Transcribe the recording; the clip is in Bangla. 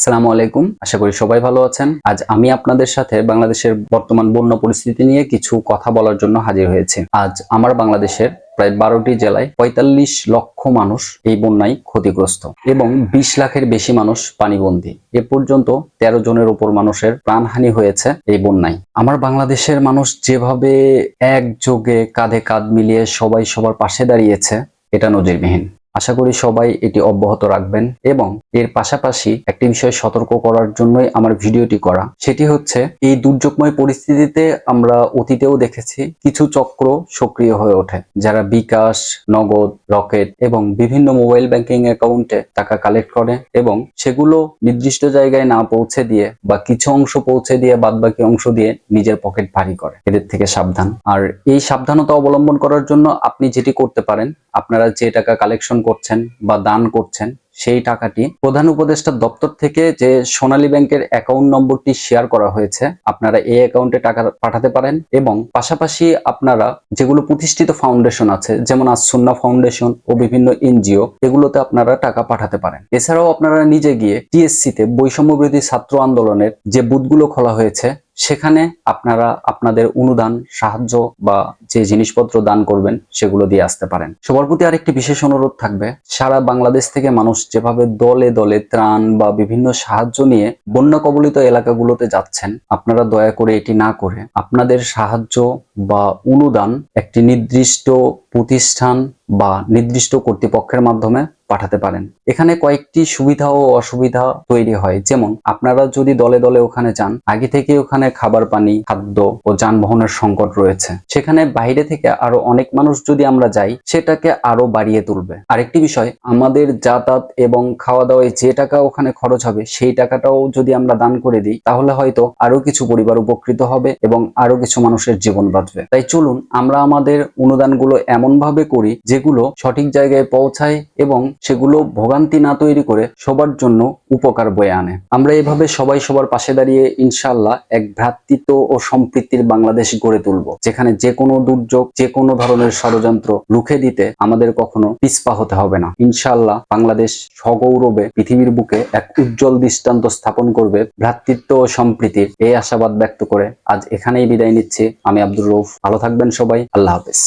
আসসালামু আলাইকুম। আশা করি সবাই ভালো আছেন। আজ আমি আপনাদের সাথে বাংলাদেশের বর্তমান বন্যা পরিস্থিতি নিয়ে কিছু কথা বলার জন্য হাজির হয়েছি। আজ আমার বাংলাদেশের প্রায় 12টি জেলায় ৪৫ লক্ষ মানুষ এই বন্যায় ক্ষতিগ্রস্ত এবং ২০ লাখের বেশি মানুষ পানিবন্দী। এ পর্যন্ত ১৩ জনের উপর মানুষের প্রাণহানি হয়েছে এই বন্যায়। আমার বাংলাদেশের মানুষ যেভাবে একযোগে কাঁধে কাঁধ মিলিয়ে সবাই সবার পাশে দাঁড়িয়েছে, এটা নজিরবিহীন। আশা করি সবাই এটি অব্যাহত রাখবেন এবং এর পাশাপাশি একটি বিষয় সতর্ক করার জন্যই আমার ভিডিওটি করা। সেটি হচ্ছে, এই দুর্যোগময় পরিস্থিতিতে আমরা অতীতেও দেখেছি কিছু চক্র সক্রিয় হয়ে ওঠে, যারা বিকাশ, নগদ, রকেট এবং বিভিন্ন মোবাইল ব্যাংকিং অ্যাকাউন্টে টাকা কালেক্ট করে এবং সেগুলো নির্দিষ্ট জায়গায় না পৌঁছে দিয়ে বা কিছু অংশ পৌঁছে দিয়ে বাদবাকি অংশ দিয়ে নিজের পকেট ভারী করে। এদের থেকে সাবধান। আর এই সাবধানতা অবলম্বন করার জন্য আপনি যেটি করতে পারেন, আপনারা যে টাকা কালেকশন করছেন বা দান করছেন, সেই টাকাটি প্রধান উপদেষ্টার দপ্তর থেকে যে সোনালী ব্যাংকের অ্যাকাউন্ট নম্বরটি শেয়ার করা হয়েছে, আপনারা এই অ্যাকাউন্টে টাকা পাঠাতে পারেন। এবং পাশাপাশি আপনারা যেগুলো প্রতিষ্ঠিত ফাউন্ডেশন আছে, যেমন আসুন্না ফাউন্ডেশন ও বিভিন্ন এনজিও, এগুলোতে আপনারা টাকা পাঠাতে পারেন। এছাড়াও আপনারা নিজে গিয়ে টিএসসিতে বৈষম্য বিরোধী ছাত্র আন্দোলনের যে বুথগুলো খোলা হয়েছে, সেখানে আপনারা আপনাদের অনুদান, সাহায্য বা যে জিনিসপত্র দান করবেন সেগুলো দিয়ে আসতে পারেন। সবার প্রতি আরেকটি বিশেষ অনুরোধ থাকবে, সারা বাংলাদেশ থেকে মানুষ যেভাবে দলে দলে ত্রাণ বা বিভিন্ন সাহায্য নিয়ে বন্যা কবলিত এলাকাগুলোতে যাচ্ছেন, আপনারা দয়া করে এটি না করে আপনাদের সাহায্য বা অনুদান একটি নির্দিষ্ট প্রতিষ্ঠান বা নির্দিষ্ট কর্তৃপক্ষের মাধ্যমে পাঠাতে পারেন। এখানে কয়েকটি সুবিধা ও অসুবিধা তৈরি হয়। যেমন, আপনারা যদি দলে দলে ওখানে যান, আগে থেকে ওখানে খাবার পানি, খাদ্য ও যানবাহনের সংকট রয়েছে। সেখানে বাইরে থেকে আরো অনেক মানুষ যদি আমরা যাই, সেটাকে আরো বাড়িয়ে তুলবে। আরেকটি বিষয়, আমাদের যাতায়াত এবং খাওয়া দাওয়ায় যে টাকা ওখানে খরচ হবে, সেই টাকাটাও যদি আমরা দান করে দিই, তাহলে হয়তো আরো কিছু পরিবার উপকৃত হবে এবং আরো কিছু মানুষের জীবন বাঁচবে। তাই চলুন আমরা আমাদের অনুদানগুলো এমন ভাবে করি যেগুলো সঠিক জায়গায় পৌঁছায় এবং সেগুলো ভোগান্তি না তৈরি করে সবার জন্য উপকার বয়ে আনে। আমরা এভাবে সবাই সবার পাশে দাঁড়িয়ে ইনশাআল্লাহ এক ভ্রাতৃত্ব ও সম্প্রীতির বাংলাদেশ গড়ে তুলব, যেখানে যে কোনো দুর্যোগ, যে কোনো ধরনের ষড়যন্ত্র রুখে দিতে আমাদের কখনো পিছপা হতে হবে না। ইনশাআল্লাহ বাংলাদেশ সগৌরবে পৃথিবীর বুকে এক উজ্জ্বল দৃষ্টান্ত স্থাপন করবে ভ্রাতৃত্ব ও সম্প্রীতির। এই আশাবাদ ব্যক্ত করে আজ এখানেই বিদায় নিচ্ছি। আমি আব্দুর রউফ। ভালো থাকবেন সবাই। আল্লাহ হাফেজ।